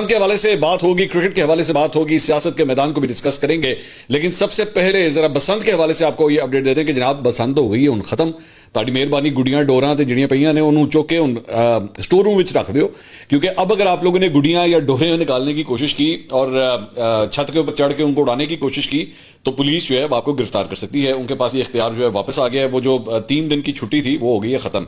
کے حوالے سے بات ہوگی, کرکٹ کے حوالے سے بات ہوگی, سیاست کے میدان کو بھی ڈسکس کریں گے, لیکن سب سے پہلے ذرا بسنت کے حوالے سے آپ کو یہ اپڈیٹ دیتے ہیں کہ جناب بسنت ہو گئی ہن ختم. تاری مہربانی گڈیاں ڈوراں تے جڑیاں پئیاں نے انہوں چوک کے ہن سٹور روم وچ رکھ دیو, کیونکہ اب اگر آپ لوگوں نے گڈیاں یا ڈورے نکالنے کی کوشش کی اور چھت کے اوپر چڑھ کے ان کو اڑانے کی کوشش کی تو پولیس جو ہے آپ کو گرفتار کر سکتی ہے. ان کے پاس یہ اختیار جو ہے واپس آ گیا ہے. وہ جو 3 دن کی چھٹی تھی وہ ہو گئی ہے ختم.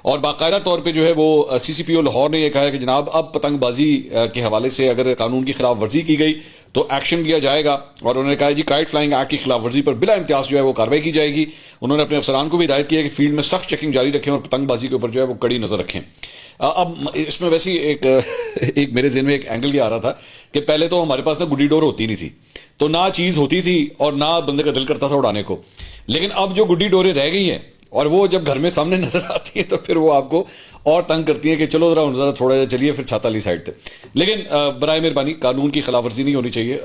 اور باقاعدہ طور پہ جو ہے وہ سی سی پی او لاہور نے یہ کہا ہے کہ جناب اب پتنگ بازی کے حوالے سے اگر قانون کی خلاف ورزی کی گئی تو ایکشن لیا جائے گا. اور انہوں نے کہا جی کائٹ فلائنگ ایکٹ کی خلاف ورزی پر بلا امتیاز جو ہے وہ کارروائی کی جائے گی. انہوں نے اپنے افسران کو بھی ہدایت کی ہے کہ فیلڈ میں سخت چیکنگ جاری رکھیں اور پتنگ بازی کے اوپر جو ہے وہ کڑی نظر رکھیں. اب اس میں ویسی ایک میرے ذہن میں ایک اینگل یہ آ رہا تھا کہ پہلے تو ہمارے پاس نا گڈی ڈور ہوتی نہیں تھی, تو نہ چیز ہوتی تھی اور نہ بندے کا دل کرتا تھا اڑانے کو. لیکن اب جو گڈی ڈوریں رہ گئی ہیں اور وہ جب گھر میں سامنے نظر آتی ہیں تو پھر وہ آپ کو اور تنگ کرتی ہیں کہ چلو ذرا تھوڑا سا چلیے پھر چھاتا لی سائڈ پہ. لیکن برائے مہربانی قانون کی خلاف ورزی نہیں ہونی چاہیے.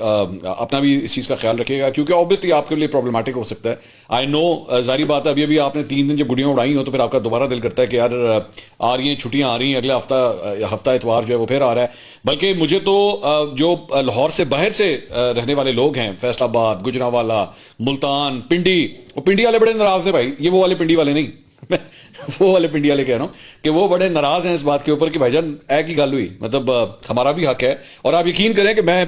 اپنا بھی اس چیز کا خیال رکھیے گا کیونکہ آبویسلی آپ کے لیے پرابلمٹک ہو سکتا ہے. آئی نو, ظاہری بات ہے ابھی آپ نے 3 دن جب گڈیاں اڑائی ہوں تو پھر آپ کا دوبارہ دل کرتا ہے کہ یار آ رہی ہیں چھٹیاں, آ رہی ہیں, اگلا ہفتہ اتوار جو ہے وہ پھر آ رہا ہے. بلکہ مجھے تو جو لاہور سے باہر سے رہنے والے لوگ ہیں, فیصل آباد, گجرانوالہ, ملتان, پنڈی, وہ پنڈی والے بڑے ناراض ہیں بھائی. یہ وہ والے پنڈی والے نہیں, وہ والے پنڈی والے کہہ رہا ہوں کہ وہ بڑے ناراض ہیں اس بات کے اوپر کہ بھائی جان اے کی گل ہوئی, مطلب ہمارا بھی حق ہے. اور آپ یقین کریں کہ میں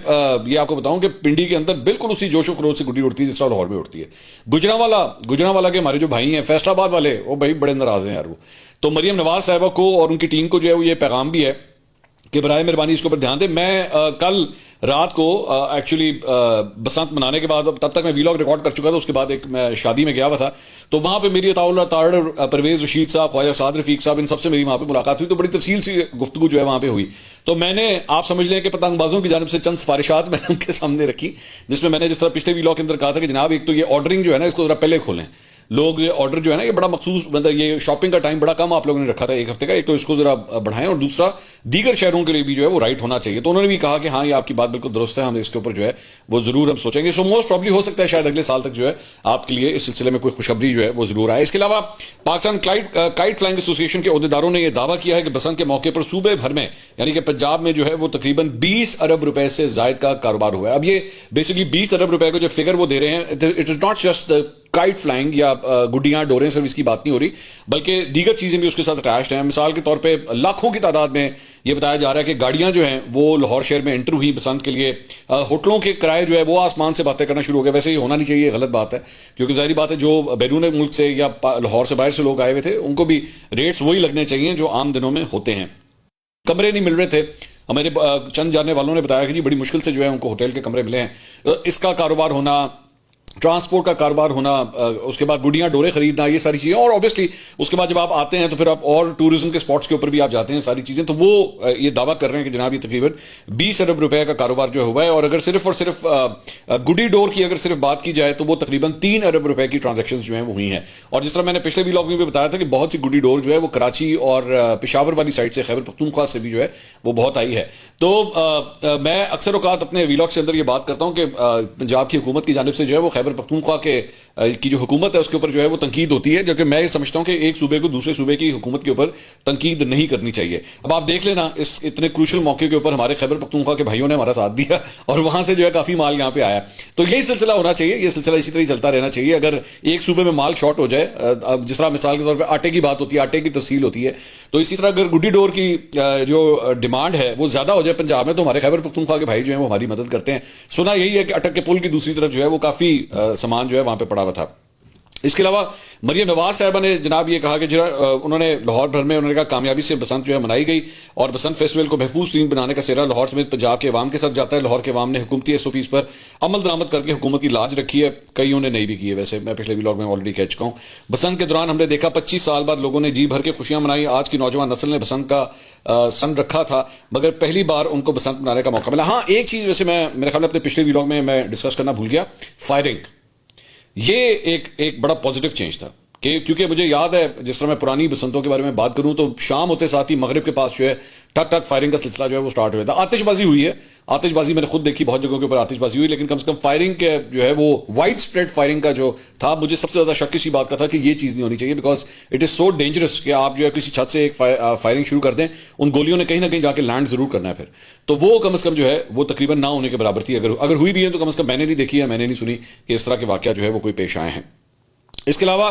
یہ آپ کو بتاؤں کہ پنڈی کے اندر بالکل اسی جوش و خروش سے گڈی اڑتی ہے جس طرح لاہور میں اڑتی ہے. گجرانوالہ کے ہمارے جو بھائی ہیں, فیصل آباد والے, وہ بھائی بڑے ناراض ہیں یار وہ. تو مریم نواز صاحبہ کو اور ان کی ٹیم کو جو ہے وہ یہ پیغام بھی ہے کہ برائے مہربانی اس کے اوپر دھیان دیں. میں کل رات کو ایکچولی بسنت منانے کے بعد, تب تک میں ویلاگ ریکارڈ کر چکا تھا, اس کے بعد ایک میں شادی میں گیا ہوا تھا, تو وہاں پہ میری عطاء اللہ تارڑ, پرویز رشید صاحب, خواجہ سعد رفیق صاحب, ان سب سے میری وہاں پہ ملاقات ہوئی. تو بڑی تفصیل سی گفتگو جو ہے وہاں پہ ہوئی. تو میں نے, آپ سمجھ لیں کہ پتنگ بازوں کی جانب سے چند سفارشات میں نے ان کے سامنے رکھی, جس میں نے جس طرح پچھلے ویلاگ کے اندر کہا تھا کہ جناب ایک تو یہ آرڈرنگ جو ہے نا اس کو ذرا پہلے کھولیں. لوگ یہ آرڈر جو ہے نا یہ بڑا مخصوص, مطلب یہ شاپنگ کا ٹائم بڑا کم آپ لوگوں نے رکھا تھا 1 ہفتے کا, ایک تو اس کو ذرا بڑھائیں, اور دوسرا دیگر شہروں کے لیے بھی جو ہے وہ رائٹ ہونا چاہیے. تو انہوں نے بھی کہا کہ ہاں یہ آپ کی بات بالکل درست ہے, ہم اس کے اوپر جو ہے وہ ضرور ہم سوچیں گے. سو موسٹ پرابلی ہو سکتا ہے شاید اگلے سال تک جو ہے آپ کے لیے اس سلسلے میں کوئی خوشخبری جو ہے وہ ضرور آئے. اس کے علاوہ پاکستان کائٹ فلائنگ ایسوسی ایشن کے عہدیداروں نے یہ دعویٰ کیا ہے کہ بسنت کے موقع پر صوبے بھر میں یعنی کہ پنجاب میں جو ہے وہ تقریباً 20 ارب روپے سے زائد کا کاروبار ہوا ہے. اب یہ بیسکلی 20 ارب روپے کا جو فگر وہ دے رہے ہیں, it is not just kite flying یا گڈیاں ڈوریں سروس کی بات نہیں ہو رہی, بلکہ دیگر چیزیں بھی اس کے ساتھ اٹیچڈ ہیں. مثال کے طور پہ لاکھوں کی تعداد میں یہ بتایا جا رہا ہے کہ گاڑیاں جو ہیں وہ لاہور شہر میں انٹر ہوئی بسنت کے لیے. ہوٹلوں کے کرائے جو ہے وہ آسمان سے باتیں کرنا شروع ہو گئے. ویسے یہ ہونا نہیں چاہیے, غلط بات ہے, کیونکہ ظاہری بات ہے جو بیرون ملک سے یا لاہور سے باہر سے لوگ آئے ہوئے تھے ان کو بھی ریٹس وہی لگنے چاہیے جو عام دنوں میں ہوتے ہیں. کمرے نہیں مل رہے تھے, ہمارے چند جاننے والوں نے بتایا کہ جی بڑی مشکل سے جو ہے ان کو ہوٹل کے کمرے ملے ہیں. اس کا کاروبار ہونا, ٹرانسپورٹ کا کاروبار ہونا, اس کے بعد گڈیاں ڈورے خریدنا, یہ ساری چیزیں, اور اوبیسلی اس کے بعد جب آپ آتے ہیں تو پھر آپ اور ٹورزم کے سپاٹس کے اوپر بھی آپ جاتے ہیں, ساری چیزیں. تو وہ یہ دعویٰ کر رہے ہیں کہ جناب یہ تقریباً 20 ارب روپے کا کاروبار جو ہوا ہے, اور اگر صرف اور صرف گڈی ڈور کی اگر صرف بات کی جائے تو وہ تقریباً 3 ارب روپے کی ٹرانزیکشن جو ہیں وہ ہوئی ہیں. اور جس طرح میں نے پچھلے ویلاگ میں بھی بتایا تھا کہ بہت سی گڈی ڈور جو ہے وہ کراچی اور پشاور والی سائڈ سے, خیبر پختونخوا سے بھی جو ہے وہ بہت آئی ہے. تو میں اکثر اوقات اپنے ویلاگ کے اندر یہ بات کرتا ہوں کہ پنجاب کی حکومت کی جانب سے جو ہے وہ خیبر پختونخوا کی جو حکومت ہے اس کے اوپر جو ہے وہ تنقید ہوتی ہے, جو کہ میں یہ سمجھتا ہوں کہ ایک صوبے کو دوسرے صوبے کی حکومت کے اوپر تنقید نہیں کرنی چاہیے. اب آپ دیکھ لینا اس اتنے کروشل موقع کے اوپر ہمارے خیبر پختونخوا کے بھائیوں نے ہمارا ساتھ دیا اور وہاں سے جو ہے کافی مال یہاں پہ آیا. تو یہی سلسلہ ہونا چاہیے, یہ سلسلہ اسی طرح چلتا رہنا چاہیے. اگر ایک صوبے میں مال شارٹ ہو جائے, جس طرح مثال کے طور پہ آٹے کی بات ہوتی ہے, آٹے کی تفصیل ہوتی ہے, تو اسی طرح اگر گڈی ڈور کی جو ڈیمانڈ ہے وہ زیادہ ہو جائے پنجاب میں تو ہمارے خیبر پختونخوا کے بھائی جو ہیں وہ ہماری مدد کرتے ہیں. سنا یہی ہے کہ اٹک کے پل کی دوسری طرف جو ہے وہ کافی سامان جو ہے وہاں پہ پڑا ہوا تھا. اس کے علاوہ مریم نواز صاحبہ نے جناب یہ کہا کہ انہوں نے لاہور بھر میں انہوں نے کہا کامیابی سے بسنت جو ہے منائی گئی, اور بسنت فیسٹیول کو محفوظ ترین بنانے کا سہرا لاہور سمیت پنجاب کے عوام کے ساتھ جاتا ہے. لاہور کے عوام نے حکومتی ایس او پیز پر عمل درآمد کر کے حکومت کی لاج رکھی ہے, کئیوں نے نہیں بھی کی ہے, ویسے میں پچھلے ویلاگ میں آلریڈی کہہ چکا ہوں. بسنت کے دوران ہم نے دیکھا 25 سال بعد لوگوں نے جی بھر کے خوشیاں منائی. آج کی نوجوان نسل نے بسنت کا سن رکھا تھا مگر پہلی بار ان کو بسنت منانے کا موقع ملا. ہاں ایک چیز ویسے میں میرے خیال میں اپنے پچھلے ویلاگ میں ڈسکس کرنا بھول گیا, فائرنگ. یہ ایک بڑا پازیٹیو چینج تھا, کیونکہ مجھے یاد ہے جس طرح میں پرانی بسنتوں کے بارے میں بات کروں تو شام ہوتے ساتھ ہی مغرب کے پاس جو ہے ٹک ٹک فائرنگ کا سلسلہ جو ہے وہ سٹارٹ ہوا تھا. آتش بازی ہوئی ہے آتش بازی میں نے خود دیکھی، بہت جگہوں کے اوپر آتش بازی ہوئی، لیکن کم سے کم فائرنگ کے جو ہے وہ وائڈ اسپریڈ فائرنگ کا جو تھا، مجھے سب سے زیادہ شک اسی بات کا تھا کہ یہ چیز نہیں ہونی چاہیے، because it is so dangerous کہ آپ جو ہے کسی چھت سے ایک فائرنگ شروع کر دیں، ان گولیوں نے کہیں نہ کہیں جا کے لینڈ ضرور کرنا ہے پھر، تو وہ کم از کم جو ہے وہ تقریباً نہ ہونے کے برابر تھی، اگر ہوئی بھی ہے تو کم از کم میں نے نہیں دیکھی ہے، میں نے نہیں سنی کہ اس طرح کے واقعہ جو ہے وہ کوئی پیش آئے ہیں۔ اس کے علاوہ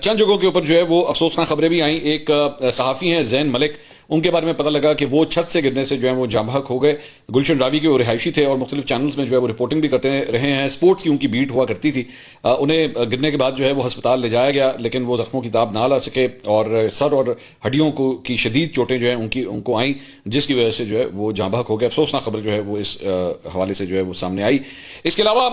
چند جگہوں کے اوپر جو ہے وہ افسوسناک خبریں بھی آئیں۔ ایک صحافی ہیں زین ملک، ان کے بارے میں پتہ لگا کہ وہ چھت سے گرنے سے جو ہے وہ جاں بحق ہو گئے۔ گلشن راوی کے وہ رہائشی تھے اور مختلف چینلز میں جو ہے وہ رپورٹنگ بھی کرتے رہے ہیں، سپورٹس کی ان کی بیٹ ہوا کرتی تھی۔ انہیں گرنے کے بعد جو ہے وہ ہسپتال لے جایا گیا، لیکن وہ زخموں کی تاب نہ لا سکے اور سر اور ہڈیوں کی شدید چوٹیں جو ہیں ان کو آئیں، جس کی وجہ سے جو ہے وہ جاں بحق ہو گئے۔ افسوسناک خبر جو ہے وہ اس حوالے سے جو ہے وہ سامنے آئی۔ اس کے علاوہ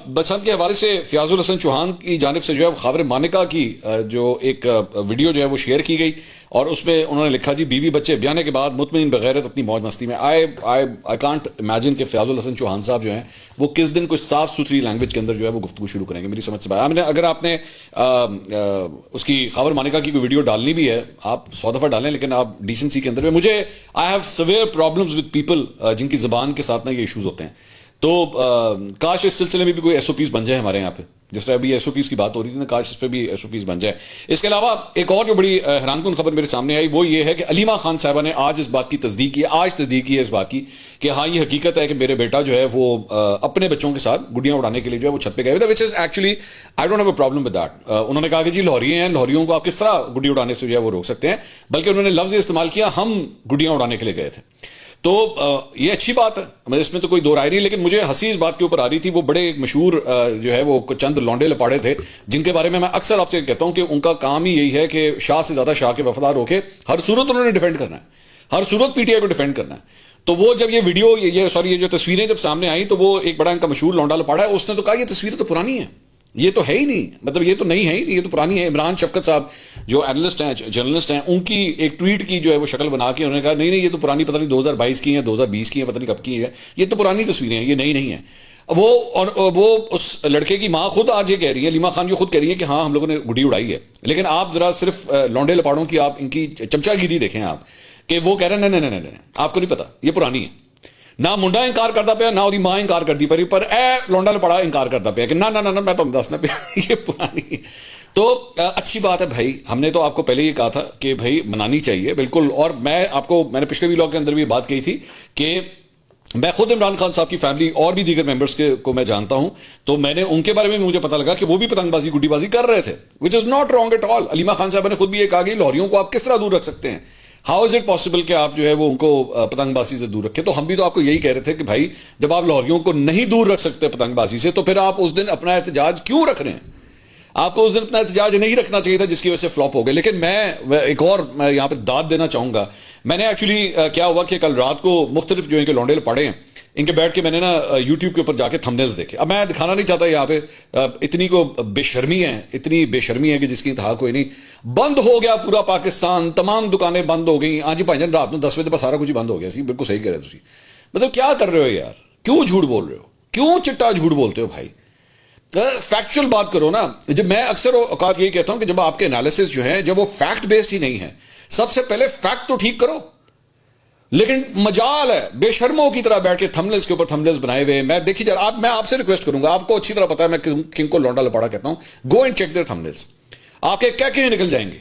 بسنت کے حوالے سے فیاض الحسن چوہان کی جانب سے جو ہے خاور مانکا کی جو ایک ویڈیو جو ہے وہ شیئر کی گئی، اور اس میں انہوں نے لکھا جی بیوی بچے بیانے کے بعد مطمئن بغیرت اپنی موج مستی میں۔ آئی کانٹ امیجن کہ فیاض الحسن چوہان صاحب جو ہیں وہ کس دن کوئی صاف ستھری لینگویج کے اندر جو ہے وہ گفتگو شروع کریں گے، میری سمجھ سے باہر۔ اگر آپ نے اس کی خاور مانکا کی کوئی ویڈیو ڈالنی بھی ہے، آپ 100 دفعہ ڈالیں، لیکن آپ ڈیسنسی کے اندر میں، مجھے I have severe problems with people جن کی زبان کے ساتھ نا یہ ایشوز ہوتے ہیں، تو کاش اس سلسلے میں بھی کوئی ایس او پیز بن جائے ہمارے یہاں پہ، جس طرح ابھی ایس او پیز کی بات ہو رہی تھی نا، کاش اس پہ بھی ایس او پیز بن جائے۔ اس کے علاوہ ایک اور جو بڑی حیران کن خبر میرے سامنے آئی وہ یہ ہے کہ علیمہ خان صاحبہ نے آج اس بات کی تصدیق کی ہے اس بات کی کہ ہاں یہ حقیقت ہے کہ میرے بیٹا جو ہے وہ اپنے بچوں کے ساتھ گڈیاں اڑانے کے لیے جو ہے وہ چھت پہ گئے ہوئے تھے، which is actually I don't have a problem with that۔ انہوں نے کہا کہ جی لاہوری ہیں، لاہوریوں کو آپ کس طرح گڈی اڑانے سے جو ہے وہ روک سکتے ہیں، بلکہ انہوں نے لفظ استعمال کیا ہم گڈیاں اڑانے کے لیے گئے تھے۔ تو یہ اچھی بات ہے، اس میں تو کوئی دو رائے نہیں، لیکن مجھے ہنسی اس بات کے اوپر آ رہی تھی، وہ بڑے مشہور جو ہے وہ چند لونڈے لپاڑے تھے جن کے بارے میں اکثر آپ سے کہتا ہوں کہ ان کا کام ہی یہی ہے کہ شاہ سے زیادہ شاہ کے وفادار ہو کے ہر صورت انہوں نے ڈیفینڈ کرنا ہے، ہر صورت پی ٹی آئی کو ڈیفینڈ کرنا ہے۔ تو وہ جب یہ ویڈیو یہ جو تصویریں جب سامنے آئیں تو وہ ایک بڑا ان کا مشہور لونڈا لپاڑا ہے، اس نے تو کہا یہ تصویر تو پرانی ہے، یہ تو ہے ہی نہیں، مطلب یہ تو نہیں ہے ہی نہیں، یہ تو پرانی ہے۔ عمران شفقت صاحب جو اینالسٹ ہیں، جرنلسٹ ہیں، ان کی ایک ٹویٹ کی جو ہے وہ شکل بنا کے انہوں نے کہا نہیں یہ تو پرانی، پتہ نہیں 2022 کی ہیں، 2020 کی ہیں، پتہ نہیں کب کی ہے، یہ تو پرانی تصویریں ہیں، یہ نئی نہیں ہیں۔ وہ اس لڑکے کی ماں خود آج یہ کہہ رہی ہے، علیمہ خان جو خود کہہ رہی ہے کہ ہاں ہم لوگوں نے گڈی اڑائی ہے، لیکن آپ ذرا صرف لونڈے لپاڑوں کی آپ ان کی چمچا گیری دیکھیں آپ، کہ وہ کہہ رہے ہیں نہیں آپ کو نہیں پتا یہ پرانی ہے، نہ منڈا انکار کرتا پیا، نہ وہی ماں انکار کرتی پی، پر اے لونڈا لپاڑا انکار کرتا پیا کہ نہ میں تو دسنا پیا یہ پرانی۔ تو اچھی بات ہے بھائی، ہم نے تو آپ کو پہلے یہ کہا تھا کہ بھائی منانی چاہیے بالکل، اور میں نے پچھلے ویلاگ کے اندر بھی بات کہی تھی کہ میں خود عمران خان صاحب کی فیملی اور بھی دیگر ممبرس کو میں جانتا ہوں، تو میں نے ان کے بارے میں مجھے پتا لگا کہ وہ بھی پتنگ بازی گڈی بازی کر رہے تھے، which is not wrong at all۔ Alima Khan صاحب نے خود بھی یہ کہا کہ لاہوریوں کو آپ کس طرح دور رکھ سکتے ہیں، ہاؤ از اٹ پاسبل کہ آپ جو ہے وہ ان کو پتنگ بازی سے دور رکھیں۔ تو ہم بھی تو آپ کو یہی کہہ رہے تھے کہ بھائی جب آپ لاہوریوں کو نہیں دور رکھ سکتے پتنگ بازی سے، تو پھر آپ اس دن اپنا احتجاج کیوں رکھ رہے ہیں؟ آپ کو اس دن اپنا احتجاج نہیں رکھنا چاہیے تھا، جس کی وجہ سے فلاپ ہو گئے۔ لیکن میں ایک اور یہاں پہ داد دینا چاہوں گا، میں نے ایکچولی کیا ہوا کہ کل رات کو مختلف جو ہے کہ لونڈے پڑے ہیں ان کے بیٹھ کے میں نے نا یوٹیوب کے اوپر جا کے تھمبنیلز دیکھے۔ اب میں دکھانا نہیں چاہتا یہاں پہ، اتنی کو بے شرمی ہے کہ جس کی انتہا کوئی نہیں۔ بند ہو گیا پورا پاکستان، تمام دکانیں بند ہو گئیں۔ ہاں جی بھائی جان، رات کو 10 بجے تک سارا کچھ بند ہو گیا سی، بالکل صحیح کہہ رہے تھی۔ مطلب کیا کر رہے ہو یار، کیوں جھوٹ بول رہے ہو، کیوں چٹا جھوٹ بولتے ہو بھائی؟ فیکچوئل بات کرو نا۔ جب میں اکثر اوقات یہی کہتا ہوں کہ جب آپ کے انالیسس جو ہیں جب وہ فیکٹ بیسڈ ہی نہیں ہے، سب سے پہلے فیکٹ تو ٹھیک کرو۔ لیکن مجال ہے بے شرموں کی طرح بیٹھ کے تھمبنیلز کے اوپر تھمبنیلز بنائے ہوئے۔ میں دیکھیے جا میں آپ سے ریکویسٹ کروں گا، آپ کو اچھی طرح پتا ہے میں کن کو لونڈا لپاڑا کہتا ہوں، گو اینڈ چیک دیئر تھمبنیلز، آپ کے کیا کہیں نکل جائیں گے۔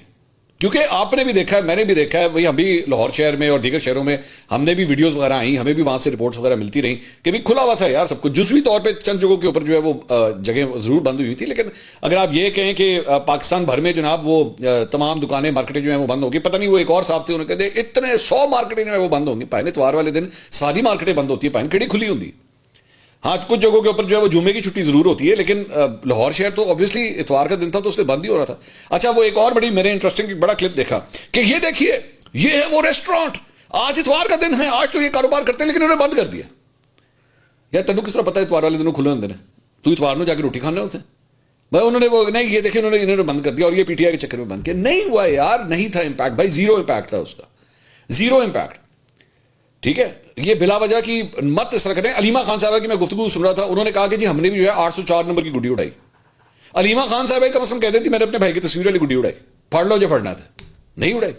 کیونکہ آپ نے بھی دیکھا ہے، میں نے بھی دیکھا ہے، وہی ہم بھی لاہور شہر میں اور دیگر شہروں میں ہم نے بھی ویڈیوز وغیرہ آئیں، ہمیں بھی وہاں سے رپورٹس وغیرہ ملتی رہیں کہ بھی کھلا ہوا تھا یار سب کچھ۔ جزوی طور پہ چند جگہوں کے اوپر جو ہے وہ جگہ ضرور بند ہوئی تھی، لیکن اگر آپ یہ کہیں کہ پاکستان بھر میں جناب وہ تمام دکانیں مارکیٹیں جو ہیں وہ بند ہوگی، پتہ نہیں وہ ایک اور صاحب تھے انہوں نے کہتے اتنے 100 مارکیٹیں جو ہے وہ بند ہوں گی، پہلے اتوار والے دن ساری مارکیٹیں بند ہوتی ہیں، پہلے کھڑی کھلی ہوتی۔ ہاں کچھ جگہوں کے اوپر جو ہے وہ جمعے کی چھٹی ضرور ہوتی ہے، لیکن لاہور شہر تو اوبویسلی اتوار کا دن تھا تو اس سے بند ہی ہو رہا تھا۔ اچھا وہ ایک اور بڑی میرے انٹرسٹنگ بڑا کلپ دیکھا کہ یہ دیکھیے یہ ہے وہ ریسٹورانٹ، آج اتوار کا دن ہے، آج تو یہ کاروبار کرتے ہیں لیکن انہوں نے بند کر دیا۔ یار تینوں کس طرح پتا ہے اتوار والے دنوں کھلے ہوتے ہیں، تو اتوار میں جا کے روٹی کھانے ہوتے ہیں بھائی؟ انہوں نے وہ نہیں، یہ دیکھیں انہوں نے بند کر دیا اور یہ پی ٹی آئی کے چکر میں بند کیا۔ نہیں ہوا یار، نہیں تھا امپیکٹ بھائی، زیرو امپیکٹ تھا اس کا، زیرو امپیکٹ۔ ٹھیک ہے، یہ بلا وجہ کی مت اس طرح کریں۔ علیمہ خان صاحبہ کی میں گفتگو سن رہا تھا، انہوں نے کہا کہ جی ہم نے بھی جو ہے 804 نمبر کی گڈی اڑائی۔ علیمہ خان صاحبہ کم از کم کہہ دیتی میں نے اپنے بھائی کی تصویر والی گڈی اڑائی، پڑھ لو جو پڑھنا تھا، نہیں اڑائی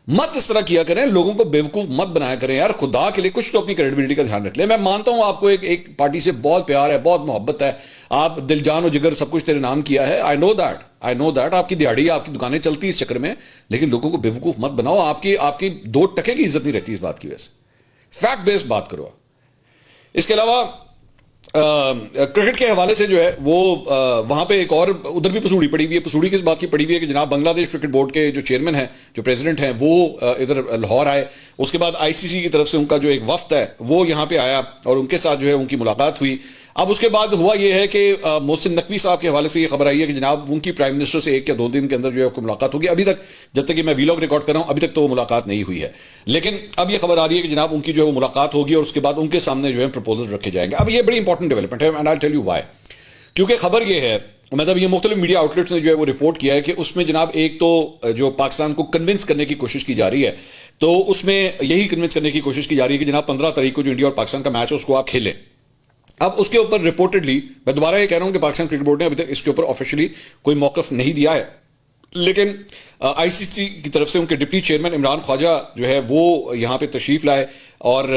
مت اس طرح کیا کریں, لوگوں کو بیوقوف مت بنایا کریں یار, خدا کے لیے کچھ تو اپنی کریڈیبلٹی کا دھیان رکھ لیں. میں مانتا ہوں آپ کو ایک پارٹی سے بہت پیار ہے, بہت محبت ہے, آپ دل جان و جگر سب کچھ تیرے نام کیا ہے, آئی نو دیٹ, آپ کی دیہڑی آپ کی دکانیں چلتی اس چکر میں, لیکن لوگوں کو بیوقوف مت بناؤ. آپ کی 2 ٹکے کی عزت نہیں رہتی اس بات کی وجہ سے. فیکٹ بیسڈ بات کرو. اس کے علاوہ کرکٹ کے حوالے سے جو ہے وہ وہاں پہ ایک اور ادھر بھی پسوڑی پڑی ہوئی ہے. پسوڑی کس بات کی پڑی ہوئی ہے کہ جناب بنگلہ دیش کرکٹ بورڈ کے جو چیئرمین ہیں, جو پریزیڈنٹ ہیں, وہ ادھر لاہور آئے. اس کے بعد آئی سی سی کی طرف سے ان کا جو ایک وفد ہے وہ یہاں پہ آیا اور ان کے ساتھ جو ہے ان کی ملاقات ہوئی. اب اس کے بعد ہوا یہ ہے کہ محسن نقوی صاحب کے حوالے سے یہ خبر آئی ہے کہ جناب ان کی پرائم منسٹر سے 1 یا 2 دن کے اندر جو ہے ملاقات ہوگی. ابھی تک جب تک کہ میں ویلاگ ریکارڈ کر رہا ہوں ابھی تک تو وہ ملاقات نہیں ہوئی ہے, لیکن اب یہ خبر آ رہی ہے کہ جناب ان کی جو ہے وہ ملاقات ہوگی اور اس کے بعد ان کے سامنے جو ہے پروپوزل رکھے جائیں گے. اب یہ بڑی انپورٹنٹ ڈیولپمنٹ ہے, and I tell you why. کیونکہ خبر یہ ہے, مطلب یہ مختلف میڈیا آؤٹ لیٹس نے جو ہے وہ رپورٹ کیا ہے کہ اس میں جناب ایک تو جو پاکستان کو کنونس کرنے کی کوشش کی جا رہی ہے, تو اس میں یہی کنونس کرنے کی کوشش کی جا رہی ہے کہ جناب 15 تاریخ کو جو انڈیا اور پاکستان کا میچ ہے اس کو آپ کھیلیں. اب اس کے اوپر رپورٹڈلی, میں دوبارہ یہ کہہ رہا ہوں کہ پاکستان کرکٹ بورڈ نے ابھی تک اس کے اوپر آفیشلی کوئی موقف نہیں دیا ہے, لیکن آئی سی سی کی طرف سے ان کے ڈپٹی چیئرمین عمران خواجہ جو ہے وہ یہاں پہ تشریف لائے اور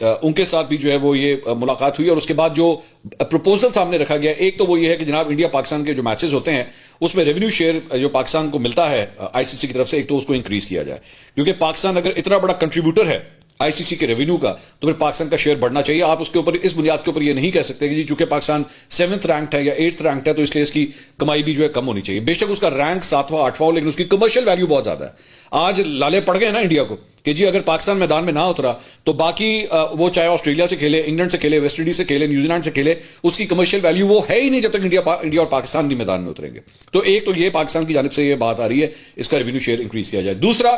ان کے ساتھ بھی جو ہے وہ یہ ملاقات ہوئی. اور اس کے بعد جو پروپوزل سامنے رکھا گیا, ایک تو وہ یہ ہے کہ جناب انڈیا پاکستان کے جو میچز ہوتے ہیں اس میں ریونیو شیئر جو پاکستان کو ملتا ہے آئی سی سی کی طرف سے, ایک تو اس کو انکریز کیا جائے, کیونکہ پاکستان اگر اتنا بڑا کنٹریبیوٹر ہے آئی سی سی کے ریونیو کا تو پھر پاکستان کا شیئر بڑھنا چاہیے. آپ اس کے اوپر اس بنیاد کے اوپر یہ نہیں کہہ سکتے کہ جی چونکہ پاکستان 7th رینکڈ ہے یا 8th رینکڈ ہے تو اس لیے اس کی کمائی بھی جو ہے کم ہونی چاہیے. بے شک اس کا رینک 7واں 8واں ہو, لیکن اس کی کمرشل ویلیو بہت زیادہ ہے. آج لالے پڑ گئے نا انڈیا کو کہ جی اگر پاکستان میدان میں نہ اترا تو باقی وہ چاہے آسٹریلیا سے کھیلے, انگلینڈ سے کھیلے, ویسٹ انڈیز سے کھیلے, نیوزی لینڈ سے کھیلے, اس کی کمرشل ویلیو وہ ہے ہی نہیں جب تک انڈیا اور پاکستان نہیں میدان میں اتریں گے. تو ایک تو یہ پاکستان کی جانب سے یہ بات آ رہی ہے اس کا ریونیو شیئر انکریز کیا جائے. دوسرا,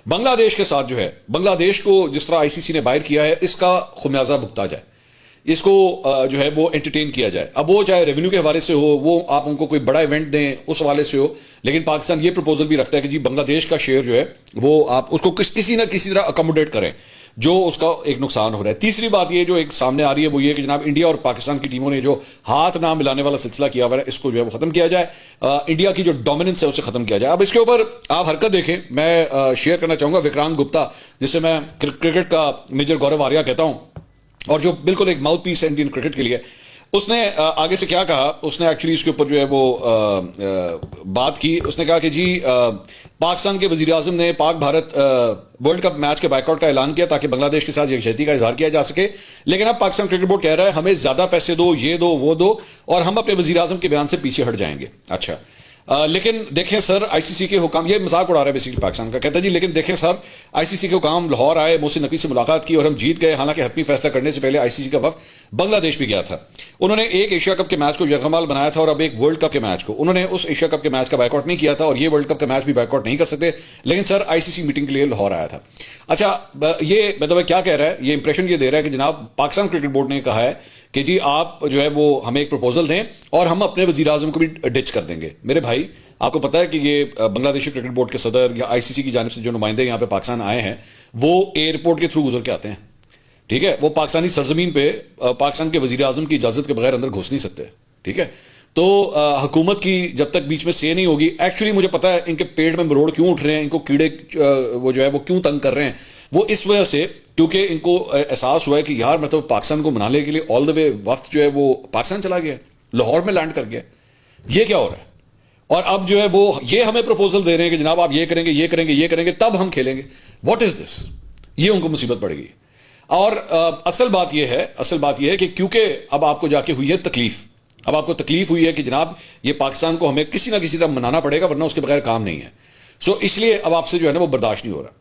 بنگلہ دیش کے ساتھ جو ہے, بنگلہ دیش کو جس طرح آئی سی سی نے باہر کیا ہے اس کا خمیازہ بھگتا جائے, اس کو جو ہے وہ انٹرٹین کیا جائے. اب وہ چاہے ریونیو کے حوالے سے ہو, وہ آپ ان کو کوئی بڑا ایونٹ دیں اس حوالے سے ہو, لیکن پاکستان یہ پروپوزل بھی رکھتا ہے کہ جی بنگلہ دیش کا شیئر جو ہے وہ آپ اس کو کسی نہ کسی طرح اکوموڈیٹ کریں جو اس کا ایک نقصان ہو رہا ہے. تیسری بات یہ جو ایک سامنے آ رہی ہے وہ یہ کہ جناب انڈیا اور پاکستان کی ٹیموں نے جو ہاتھ نہ ملانے والا سلسلہ کیا ہوا ہے اس کو جو ہے وہ ختم کیا جائے, انڈیا کی جو ڈومیننس ہے اسے ختم کیا جائے. اب اس کے اوپر آپ حرکت دیکھیں, میں شیئر کرنا چاہوں گا وکرانت گپتا, جسے میں کرکٹ کا میجر گورو آریہ کہتا ہوں اور جو بالکل ایک ماؤتھ پیس ہے انڈین کرکٹ کے لیے. اس نے آگے سے کیا کہا, اس نے ایکچولی اس کے اوپر جو ہے وہ بات کی. اس نے کہا کہ جی پاکستان کے وزیر اعظم نے پاک بھارت ورلڈ کپ میچ کے بائیکاٹ کا اعلان کیا تاکہ بنگلہ دیش کے ساتھ یکجہتی کا اظہار کیا جا سکے, لیکن اب پاکستان کرکٹ بورڈ کہہ رہا ہے ہمیں زیادہ پیسے دو, یہ دو, وہ دو, اور ہم اپنے وزیر اعظم کے بیان سے پیچھے ہٹ جائیں گے. اچھا لیکن دیکھیں سر, آئی سی سی کے حکام, یہ مذاق اڑا رہا ہے بیسیکلی پاکستان کا, کہتا ہے جی لیکن دیکھیں سر آئی سی سی کے حکام لاہور آئے, محسن نقوی سے ملاقات کی اور ہم جیت گئے. حالانکہ حتمی فیصلہ کرنے سے پہلے آئی سی سی کا وفد بنگلہ دیش بھی گیا تھا. انہوں نے ایک ایشیا کپ کے میچ کو یرغمال بنایا تھا اور اب ایک ورلڈ کپ کے میچ کو. انہوں نے اس ایشیا کپ کے میچ کا بائیکاٹ نہیں کیا تھا اور یہ ورلڈ کپ کا میچ بھی بائیکاٹ نہیں کر سکتے, لیکن سر آئی سی سی میٹنگ کے لیے لاہور آیا تھا. اچھا یہ مطلب کیا کہہ رہا ہے, یہ امپریشن یہ دے رہا ہے کہ جناب پاکستان کرکٹ بورڈ نے کہا ہے کہ جی آپ جو ہے وہ ہمیں ایک پروپوزل دیں اور ہم اپنے وزیر اعظم کو بھی ڈچ کر دیں گے. میرے بھائی آپ کو پتا ہے کہ یہ بنگلہ دیشی کرکٹ بورڈ کے صدر یا آئی سی سی کی جانب سے جو نمائندے یہاں پہ پاکستان آئے ہیں وہ ایئرپورٹ کے تھرو گزر کے آتے ہیں, ٹھیک ہے, وہ پاکستانی سرزمین پہ پاکستان کے وزیر اعظم کی اجازت کے بغیر اندر گھس نہیں سکتے, ٹھیک ہے. تو حکومت کی جب تک بیچ میں سے نہیں ہوگی, ایکچولی مجھے پتا ہے ان کے پیٹ میں مروڑ کیوں اٹھ رہے ہیں, ان کو کیڑے وہ جو ہے وہ کیوں تنگ کر رہے ہیں, وہ اس وجہ سے کیونکہ ان کو احساس ہوا ہے کہ یار مطلب پاکستان کو منانے کے لیے آل دا وے وقت جو ہے وہ پاکستان چلا گیا, لاہور میں لینڈ کر گیا. یہ کیا ہو رہا ہے؟ اور اب جو ہے وہ یہ ہمیں پروپوزل دے رہے ہیں کہ جناب آپ یہ کریں گے, یہ کریں گے, یہ کریں گے, تب ہم کھیلیں گے. واٹ از دس؟ یہ ان کو مصیبت پڑ گئی. اور اصل بات یہ ہے کہ کیونکہ اب آپ کو جا کے ہوئی ہے تکلیف, اب آپ کو تکلیف ہوئی ہے کہ جناب یہ پاکستان کو ہمیں کسی نہ کسی طرح منانا پڑے گا ورنہ اس کے بغیر کام نہیں ہے. سو اس لیے اب آپ سے جو ہے نا وہ برداشت نہیں ہو رہا.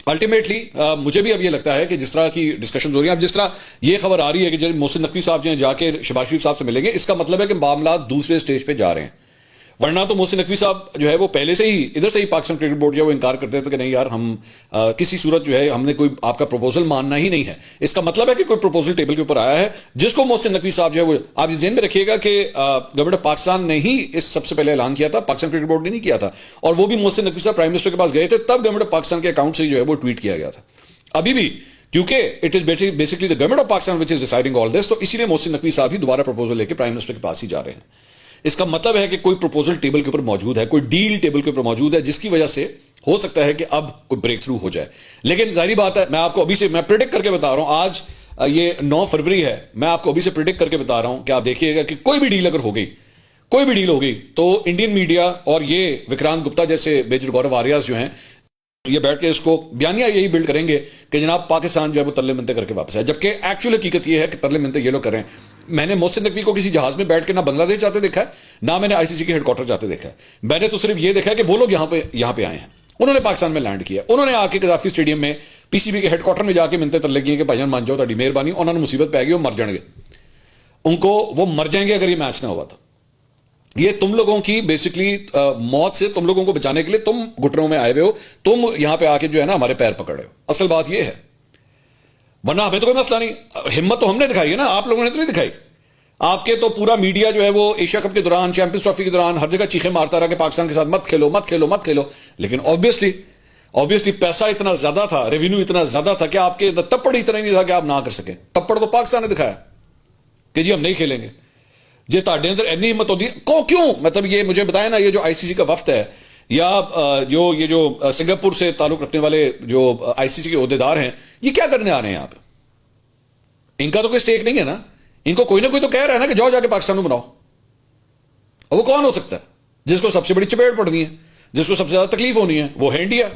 الٹیمیٹلی مجھے بھی اب یہ لگتا ہے کہ جس طرح کی ڈسکشن ہو رہی ہیں, اب جس طرح یہ خبر آ رہی ہے کہ جب محسن نقوی صاحب جو ہیں جا کے شہباز شریف صاحب سے ملیں گے, اس کا مطلب ہے کہ معاملات دوسرے سٹیج پہ جا رہے ہیں. ورنہ تو محسن نقوی صاحب جو ہے وہ پہلے سے ہی ادھر سے ہی پاکستان کرکٹ بورڈ جو ہے وہ انکار کرتے تھے کہ نہیں یار ہم کسی صورت جو ہے ہم نے کوئی آپ کا پروپوزل ماننا ہی نہیں ہے. اس کا مطلب ہے کہ کوئی پروپوزل ٹیبل کے اوپر آیا ہے جس کو محسن نقوی صاحب جو ہے وہ, آپ ذہن میں رکھیے گا کہ گورنمنٹ آف پاکستان نے ہی اس سب سے پہلے اعلان کیا تھا, پاکستان کرکٹ بورڈ نے نہیں کیا تھا, اور وہ بھی محسن نقوی صاحب پرائم منسٹر کے پاس گئے تھے تب گورنمنٹ آف پاکستان کے اکاؤنٹ سے جو ہے وہ ٹویٹ کیا گیا تھا. ابھی بھی کیونکہ it is basically the government of Pakistan which is deciding all this, تو اسی لیے محسن نقوی صاحب ہی دوبارہ پروپوزل لے کے پرائم منسٹر کے پاس ہی جا رہے ہیں. اس کا مطلب ہے کہ کوئی پروپوزل ٹیبل کے اوپر موجود ہے, کوئی ڈیل ٹیبل کے اوپر موجود ہے, جس کی وجہ سے ہو سکتا ہے کہ اب کوئی بریک تھرو ہو جائے. لیکن ظاہری بات ہے, میں آپ کو ابھی سے میں پریڈکٹ کر کے بتا رہا ہوں, آج یہ 9 فروری ہے, میں آپ کو ابھی سے پریڈکٹ کر کے بتا رہا ہوں کہ آپ دیکھیے گا کہ کوئی بھی ڈیل اگر ہو گئی, کوئی بھی ڈیل ہو گئی, تو انڈین میڈیا اور یہ وکرانت گپتا جیسے میجر گورو آریاز جو ہیں, یہ بیٹھ کے اس کو بیانیہ یہی بلڈ کریں گے کہ جناب پاکستان جو ہے وہ ترلے منتے کر کے واپس آئے. جبکہ ایکچوئل حقیقت یہ ہے کہ ترلے منتے یہ لوگ کریں. میں نے محسن نقوی کو کسی جہاز میں بیٹھ کے نہ بنگلہ دیش جاتے دیکھا ہے, نہ میں نے آئی سی سی کے ہیڈ کوارٹر جاتے دیکھا ہے. میں نے تو صرف یہ دیکھا ہے کہ وہ لوگ یہاں پہ آئے ہیں, انہوں نے پاکستان میں لینڈ کیا, انہوں نے آ کے قذافی اسٹیڈیم میں پی سی بی کے ہیڈ کوارٹر میں جا کے منتے ترلے کیے کہ بھائی جان مان جاؤ, تہاڈی مہربانی, انہوں نے مصیبت پہ گئی, وہ مر جائیں گے, ان کو وہ مر جائیں گے اگر یہ میچ نہ ہوا تو. یہ تم لوگوں کی بیسکلی موت سے تم لوگوں کو بچانے کے لیے تم گھٹنوں میں آئے ہوئے ہو, تم یہاں پہ آ کے جو ہے نا ہمارے پیر پکڑ رہے ہو. اصل بات یہ ہے, ورنہ ہمیں تو کوئی مسئلہ نہیں. ہمت تو ہم نے دکھائی ہے نا, آپ لوگوں نے تو نہیں دکھائی. آپ کے تو پورا میڈیا جو ہے وہ ایشیا کپ کے دوران, چیمپئنز ٹرافی کے دوران ہر جگہ چیخیں مارتا رہا کہ پاکستان کے ساتھ مت کھیلو مت کھیلو مت کھیلو. لیکن آبویسلی پیسہ اتنا زیادہ تھا, ریونیو اتنا زیادہ تھا کہ آپ کے تپڑ اتنا ہی نہیں تھا کہ آپ نہ کر سکیں. تپڑ تو پاکستان نے دکھایا کہ جی ہم نہیں کھیلیں گے. جی تاڑے اندر اتنی ہمت ہوتی ہے کیوں؟ مطلب یہ مجھے بتائیں نا, یہ جو آئی سی سی کا وفد ہے یا جو سنگاپور سے تعلق رکھنے والے جو آئی سی سی کے عہدیدار ہیں, یہ کیا کرنے آ رہے ہیں یہاں پہ؟ ان کا تو کوئی سٹیک نہیں ہے نا. ان کو کوئی نہ کوئی تو کہہ رہا ہے نا کہ جاؤ جا کے پاکستان میں بناؤ. اور وہ کون ہو سکتا ہے جس کو سب سے بڑی چپیٹ پڑنی ہے, جس کو سب سے زیادہ تکلیف ہونی ہے؟ وہ ہے انڈیا.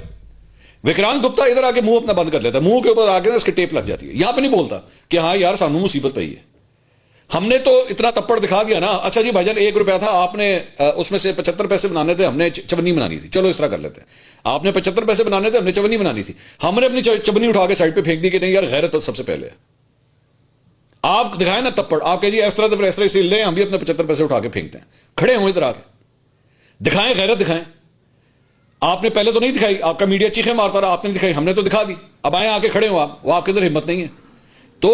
وکرانت گپتا ادھر آ کے منہ اپنا بند کر لیتا ہے, منہ کے اوپر آ کے اس کی ٹیپ لگ جاتی ہے, یہاں پہ نہیں بولتا کہ ہاں یار سانو مصیبت پئی ہے. ہم نے تو اتنا تپڑ دکھا دیا نا. اچھا جی بھائی جان 1 روپیہ تھا, آپ نے اس میں سے 75 پیسے بنانے تھے, ہم نے چونی بنانی تھی. چلو اس طرح کر لیتے ہیں, آپ نے 75 پیسے بنانے تھے, ہم نے چونی بنانی تھی. ہم نے اپنی چونی اٹھا کے سائڈ پہ پھینک دی کہ نہیں یار غیرت سب سے پہلے. آپ دکھائیں نا تپڑ, آپ کہ جی اس طرح سے لیں, ہم بھی اپنے 75 پیسے اٹھا کے پھینکتے ہیں. کھڑے ہوں ادھر آ کے, دکھائیں غیرت دکھائیں. آپ نے پہلے تو نہیں دکھائی, آپ کا میڈیا چیخیں مارتا رہا, آپ نے دکھائی, ہم نے تو دکھا دی. اب آئیں آ کے کھڑے ہوں آپ, وہ آپ کے اندر ہمت نہیں ہے. تو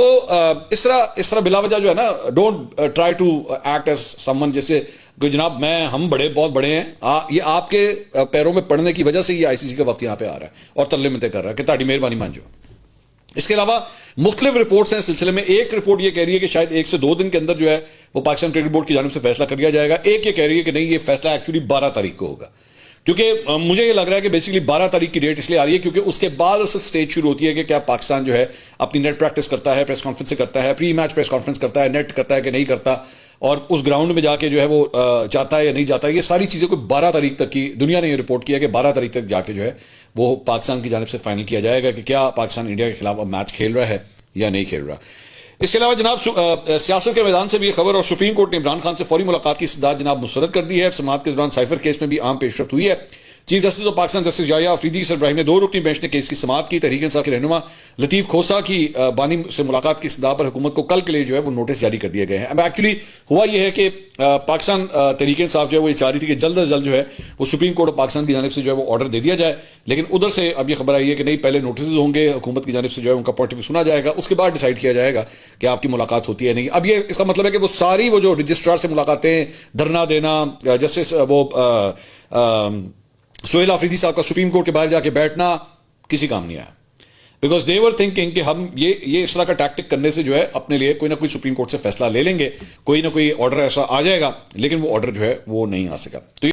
اس طرح بلا وجہ جو ہے نا, don't try to act as someone جیسے کہ جناب ہم بہت بڑے ہیں. یہ آپ کے پیروں میں پڑنے کی وجہ سے یہ آئی سی سی کا وقت یہاں پہ آ رہا ہے اور ترلے منتے کر رہا ہے کہ تاڑی مہربانی مان جاؤ. اس کے علاوہ مختلف رپورٹس ہیں سلسلے میں. ایک رپورٹ یہ کہہ رہی ہے کہ شاید 1 سے 2 دن کے اندر جو ہے وہ پاکستان کرکٹ بورڈ کی جانب سے فیصلہ کر لیا جائے گا. ایک یہ کہہ رہی ہے کہ نہیں, یہ فیصلہ ایکچولی 12 تاریخ کو ہوگا. کیونکہ مجھے یہ لگ رہا ہے کہ بیسیکلی 12 تاریخ کی ڈیٹ اس لیے آ رہی ہے کیونکہ اس کے بعد اصل سٹیج شروع ہوتی ہے کہ کیا پاکستان جو ہے اپنی نیٹ پریکٹس کرتا ہے, پریس کانفرنس کرتا ہے, پری میچ پریس کانفرنس کرتا ہے, نیٹ کرتا ہے کہ نہیں کرتا, اور اس گراؤنڈ میں جا کے جو ہے وہ جاتا ہے یا نہیں جاتا. یہ ساری چیزیں کوئی 12 تاریخ تک کی دنیا نے یہ رپورٹ کیا کہ 12 تاریخ تک جا کے جو ہے وہ پاکستان کی جانب سے فائنل کیا جائے گا کہ کیا پاکستان انڈیا کے خلاف اب میچ کھیل رہا ہے یا نہیں کھیل رہا. اس کے علاوہ جناب سیاست کے میدان سے بھی خبر, اور سپریم کورٹ نے عمران خان سے فوری ملاقات کی استدعا جناب مسترد کر دی ہے. سماعت کے دوران سائفر کیس میں بھی عام پیش رفت ہوئی ہے. Chief justice of Pakistan justice Yahya Afridi Ibrahim نے 2 رکنی بینچ نے کیس کی سماعت کی. تحریک انصاف کے رہنما لطیف کھوسا کی بانی سے ملاقات کی استدعا پر حکومت کو کل کے لیے جو ہے وہ نوٹس جاری کر دیے گئے ہیں. اب ایکچولی ہوا یہ ہے کہ پاکستان تحریک انصاف جو ہے وہ یہ چاہ رہی تھی کہ جلد از جلد جو ہے وہ سپریم کورٹ آف پاکستان کی جانب سے جو ہے وہ آرڈر دے دیا جائے, لیکن ادھر سے اب یہ خبر آئی ہے کہ نہیں, پہلے نوٹسز ہوں گے, حکومت کی جانب سے جو ہے ان کا پوائنٹ آف ویو سنا جائے گا, اس کے بعد ڈیسائیڈ کیا جائے گا کہ آپ کی ملاقات ہوتی ہے نہیں. اب یہ اس کا مطلب ہے کہ وہ ساری وہ جو رجسٹرار سے ملاقاتیں, دھرنا دینا, جسٹس وہ سہیل آفریدی صاحب کا سپریم کورٹ کے باہر جا کے بیٹھنا کسی کام نہیں آیا. بیکاز دے ور تھنکنگ کہ ہم یہ اس طرح کا ٹیکٹک کرنے سے جو ہے اپنے لیے کوئی نہ کوئی سپریم کورٹ سے فیصلہ لے لیں گے, کوئی نہ کوئی آرڈر ایسا آ جائے گا, لیکن وہ آرڈر جو ہے وہ نہیں آ سکا. تو